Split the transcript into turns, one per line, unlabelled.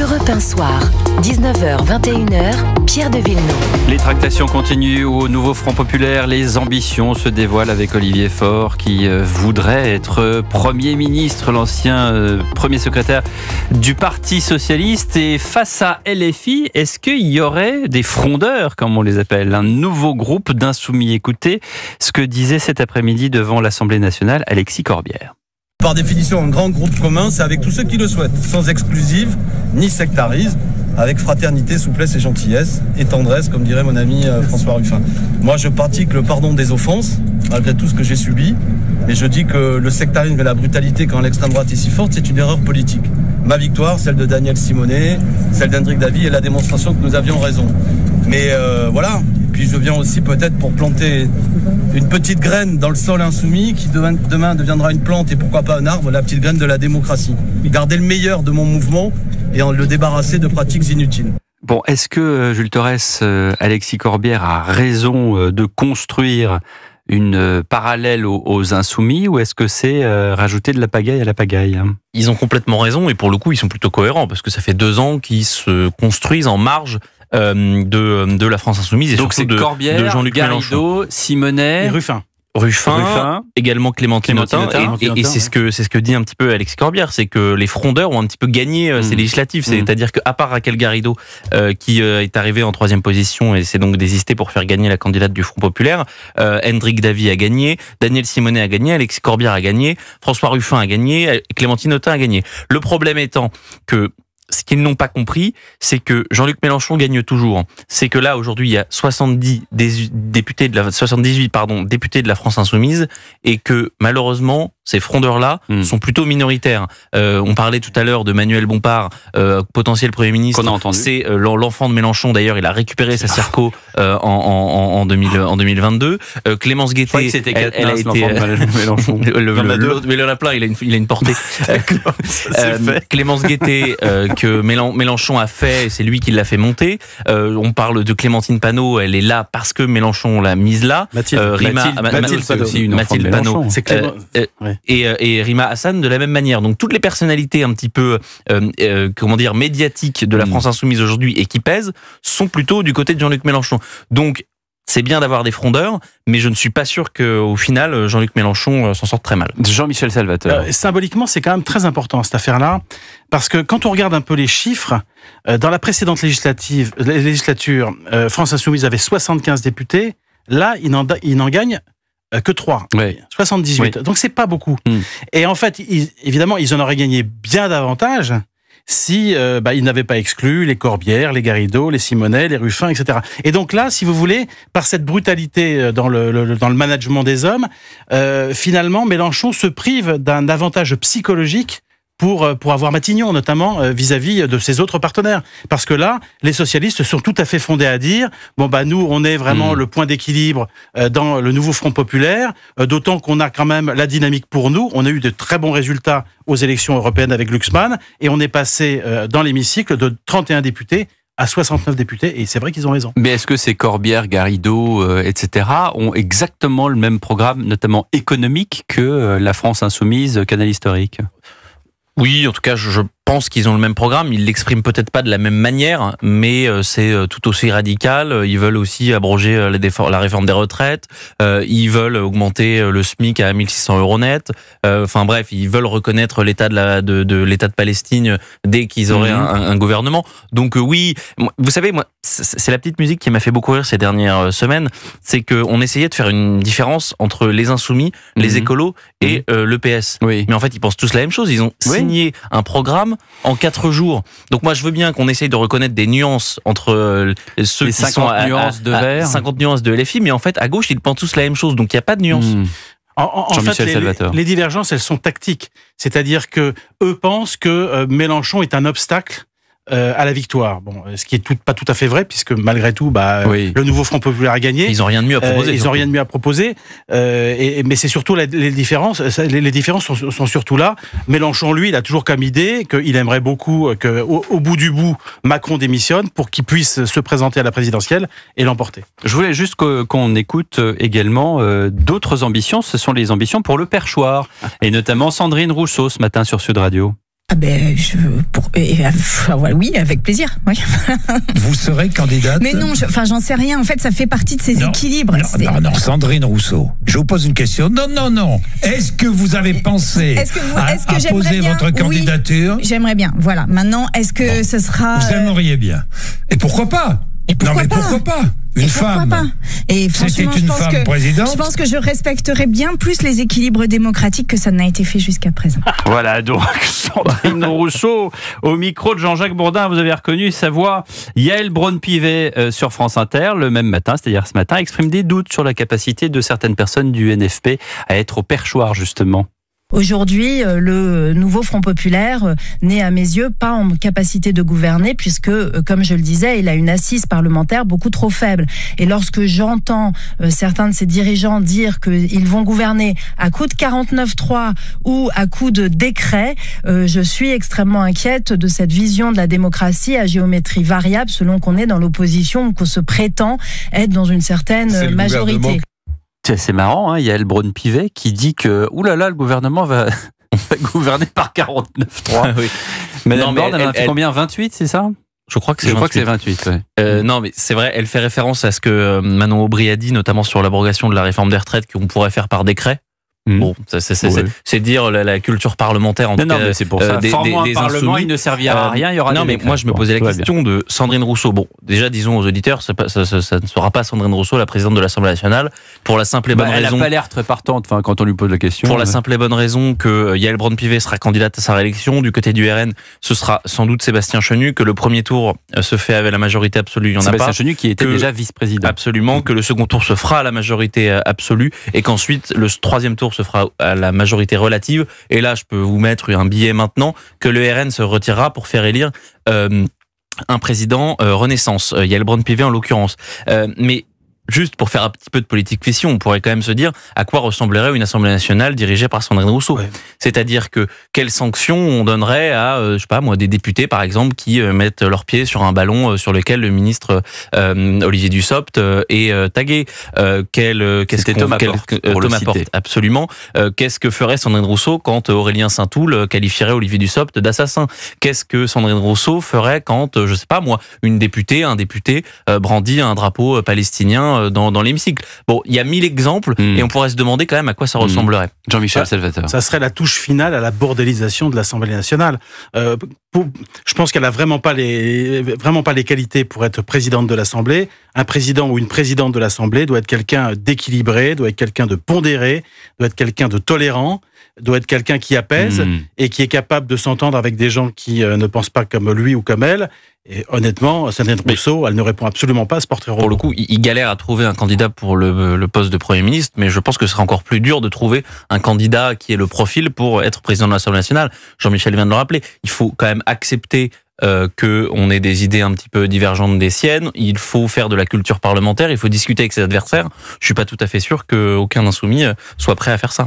Europe 1 Soir, 19h-21h, Pierre de Villeneuve.
Les tractations continuent au nouveau Front Populaire. Les ambitions se dévoilent avec Olivier Faure qui voudrait être Premier ministre, l'ancien premier secrétaire du Parti Socialiste. Et face à LFI, est-ce qu'il y aurait des frondeurs, comme on les appelle, un nouveau groupe d'insoumis? Écoutez ce que disait cet après-midi devant l'Assemblée nationale Alexis Corbière.
Par définition, un grand groupe commun, c'est avec tous ceux qui le souhaitent, sans exclusive ni sectarisme, avec fraternité, souplesse et gentillesse, et tendresse, comme dirait mon ami François Ruffin. Moi, je pratique le pardon des offenses, malgré tout ce que j'ai subi, mais je dis que le sectarisme et la brutalité, quand l'extrême droite est si forte, c'est une erreur politique. Ma victoire, celle de Daniel Simonet, celle d'Hendrik Davy, est la démonstration que nous avions raison. Mais voilà, et puis je viens aussi peut-être pour planter une petite graine dans le sol insoumis qui demain deviendra une plante et pourquoi pas un arbre, la petite graine de la démocratie. Garder le meilleur de mon mouvement et en le débarrasser de pratiques inutiles.
Bon, est-ce que Jules Torres, Alexis Corbière a raison de construire une parallèle aux insoumis, ou est-ce que c'est rajouter de la pagaille à la pagaille?
Ils ont complètement raison, et pour le coup ils sont plutôt cohérents, parce que ça fait 2 ans qu'ils se construisent en marge de la France Insoumise, et
donc
surtout
c'est Corbière,
de Jean-Luc Mélenchon.
Simonet, Simonet
et Ruffin,
également Clémentine Autain, et c'est ce que dit un petit peu Alexis Corbière, c'est que les frondeurs ont un petit peu gagné ces législatives, c'est-à-dire qu'à part Raquel Garrido qui est arrivée en 3e position et s'est donc désistée pour faire gagner la candidate du Front Populaire, Hendrik Davy a gagné, Daniel Simonet a gagné, Alexis Corbière a gagné, François Ruffin a gagné, Clémentine Autain a gagné. Le problème étant que ce qu'ils n'ont pas compris, c'est que Jean-Luc Mélenchon gagne toujours. C'est que là, aujourd'hui, il y a 78 députés de la France Insoumise, et que, malheureusement, ces frondeurs-là sont plutôt minoritaires. On parlait tout à l'heure de Manuel Bompard, potentiel Premier ministre.
Qu'on a entendu.
C'est l'enfant de Mélenchon, d'ailleurs, il a récupéré sa circo en 2022. Clémence Guettet, elle a été...
Mélenchon.
Mais il en a plein, il a une portée. Clémence Guettet, que Mélenchon a fait, c'est lui qui l'a fait monter. On parle de Clémentine Panot, elle est là parce que Mélenchon l'a mise là.
Mathilde, c'est aussi une enfant de Mélenchon.
C'est Clément.
Et Rima Hassan de la même manière. Donc toutes les personnalités un petit peu médiatiques de la France Insoumise aujourd'hui et qui pèsent sont plutôt du côté de Jean-Luc Mélenchon. Donc c'est bien d'avoir des frondeurs, mais je ne suis pas sûr qu'au final, Jean-Luc Mélenchon s'en sorte très mal.
Jean-Michel Salvateur.
Symboliquement, c'est quand même très important, cette affaire-là, parce que quand on regarde un peu les chiffres, dans la précédente législature, France Insoumise avait 75 députés, là, il n'en gagne que 3, 78. Oui. Donc c'est pas beaucoup. Et en fait, évidemment, ils en auraient gagné bien davantage si ils n'avaient pas exclu les Corbière, les Garrido, les Simonet, les Ruffin, etc. Et donc là, si vous voulez, par cette brutalité dans le management des hommes, finalement, Mélenchon se prive d'un avantage psychologique pour avoir Matignon, notamment vis-à-vis de ses autres partenaires. Parce que là, les socialistes sont tout à fait fondés à dire nous, on est vraiment le point d'équilibre dans le nouveau Front Populaire, d'autant qu'on a quand même la dynamique pour nous. On a eu de très bons résultats aux élections européennes avec Glucksmann, et on est passé dans l'hémicycle de 31 députés à 69 députés, et c'est vrai qu'ils ont raison.
Mais est-ce que ces Corbière, Garrido, etc. ont exactement le même programme, notamment économique, que la France Insoumise, Canal Historique ?
Oui, en tout cas, je pense qu'ils ont le même programme. Ils l'expriment peut-être pas de la même manière, mais c'est tout aussi radical. Ils veulent aussi abroger la réforme des retraites. Ils veulent augmenter le SMIC à 1 600 € net. Enfin bref, ils veulent reconnaître l'État de l'État de Palestine dès qu'ils auraient un gouvernement. Donc oui, vous savez, moi, c'est la petite musique qui m'a fait beaucoup rire ces dernières semaines. C'est qu'on essayait de faire une différence entre les insoumis, les écolos et le PS. Oui. Mais en fait, ils pensent tous la même chose. Ils ont signé un programme en 4 jours. Donc moi, je veux bien qu'on essaye de reconnaître des nuances entre ceux qui sont à 50 nuances de LFI, mais en fait, à gauche, ils pensent tous la même chose. Donc il n'y a pas de nuances.
En fait, les divergences, elles sont tactiques. C'est-à-dire que eux pensent que Mélenchon est un obstacle à la victoire. Bon, ce qui est pas tout à fait vrai, puisque malgré tout, le nouveau Front Populaire a gagné.
Ils ont rien de mieux à proposer.
Ils ont rien de mieux à proposer. Mais c'est surtout les différences. Les différences sont surtout là. Mélenchon, lui, il a toujours comme idée qu'il aimerait beaucoup qu'au bout du bout, Macron démissionne pour qu'il puisse se présenter à la présidentielle et l'emporter.
Je voulais juste qu'on écoute également d'autres ambitions. Ce sont les ambitions pour le perchoir, et notamment Sandrine Rousseau ce matin sur Sud Radio.
Oui, avec plaisir. Oui.
Vous serez candidate?
Mais non, j'en sais rien. En fait, ça fait partie de ces équilibres.
Non, Sandrine Rousseau. Je vous pose une question. Non. Est-ce que vous avez pensé à poser votre candidature?
Oui, j'aimerais bien. Voilà. Maintenant, est-ce que ce sera...
Vous aimeriez bien. Et pourquoi pas? Pourquoi pas? Une femme.
Pas. Et franchement,
c'était une femme présidente.
Je pense que je respecterais bien plus les équilibres démocratiques que ça n'a été fait jusqu'à présent.
Voilà, donc Sandrine Rousseau au micro de Jean-Jacques Bourdin. Vous avez reconnu sa voix. Yael Braun-Pivet sur France Inter, le même matin, c'est-à-dire ce matin, exprime des doutes sur la capacité de certaines personnes du NFP à être au perchoir, justement.
Aujourd'hui, le nouveau Front populaire n'est à mes yeux pas en capacité de gouverner puisque, comme je le disais, il a une assise parlementaire beaucoup trop faible. Et lorsque j'entends certains de ses dirigeants dire qu'ils vont gouverner à coup de 49.3 ou à coup de décret, je suis extrêmement inquiète de cette vision de la démocratie à géométrie variable selon qu'on est dans l'opposition ou qu'on se prétend être dans une certaine majorité.
C'est marrant, hein, il y a Yael Braun-Pivet qui dit que le gouvernement va gouverner par 49.3. Oui. Madame Borne, elle en a fait combien? 28, c'est ça?
Je crois que c'est 28. Ouais. Non, mais c'est vrai, elle fait référence à ce que Manon Aubry a dit, notamment sur l'abrogation de la réforme des retraites qu'on pourrait faire par décret. Bon, c'est dire la culture parlementaire en tout cas.
Mais c'est pour ça. Formons un parlement, il ne servira à rien. Il y aura.
Non, mais moi je me posais la question de Sandrine Rousseau. Bon, déjà disons aux auditeurs, ça ne sera pas Sandrine Rousseau, la présidente de l'Assemblée nationale, pour la simple et bonne raison.
Elle n'a pas l'air très partante. Enfin, quand on lui pose la question.
Pour la simple et bonne raison que Yael Braun-Pivet sera candidate à sa réélection. Du côté du RN, ce sera sans doute Sébastien Chenu. Que le premier tour se fait avec la majorité absolue, il y en a pas.
Sébastien Chenu qui était déjà vice-président.
Absolument. Que le second tour se fera à la majorité absolue et qu'ensuite le troisième tour se fera à la majorité relative, et là je peux vous mettre un billet maintenant, que le RN se retirera pour faire élire un président Renaissance, Yael Braun-Pivet en l'occurrence. Mais juste pour faire un petit peu de politique fiction, on pourrait quand même se dire à quoi ressemblerait une Assemblée nationale dirigée par Sandrine Rousseau. Ouais. C'est-à-dire que quelles sanctions on donnerait à, je sais pas moi, des députés par exemple qui mettent leurs pieds sur un ballon sur lequel le ministre Olivier Dussopt est tagué.
Thomas Porte,
absolument. Qu'est-ce que ferait Sandrine Rousseau quand Aurélien Saint-Toul qualifierait Olivier Dussopt d'assassin? Qu'est-ce que Sandrine Rousseau ferait quand, je sais pas moi, un député brandit un drapeau palestinien dans l'hémicycle? Bon, il y a 1000 exemples et on pourrait se demander quand même à quoi ça ressemblerait.
Jean-Michel Salvatore.
Ça serait la touche finale à la bordélisation de l'Assemblée nationale. Je pense qu'elle a vraiment pas les qualités pour être présidente de l'Assemblée. Un président ou une présidente de l'Assemblée doit être quelqu'un d'équilibré, doit être quelqu'un de pondéré, doit être quelqu'un de tolérant, doit être quelqu'un qui apaise et qui est capable de s'entendre avec des gens qui ne pensent pas comme lui ou comme elle. Et honnêtement, Sandrine Rousseau, elle ne répond absolument pas à ce portrait-rôle.
Pour le coup, il galère à trouver un candidat pour le poste de Premier ministre, mais je pense que ce sera encore plus dur de trouver un candidat qui ait le profil pour être président de l'Assemblée nationale. Jean-Michel vient de le rappeler. Il faut quand même accepter qu'on ait des idées un petit peu divergentes des siennes. Il faut faire de la culture parlementaire, il faut discuter avec ses adversaires. Je suis pas tout à fait sûr qu'aucun insoumis soit prêt à faire ça.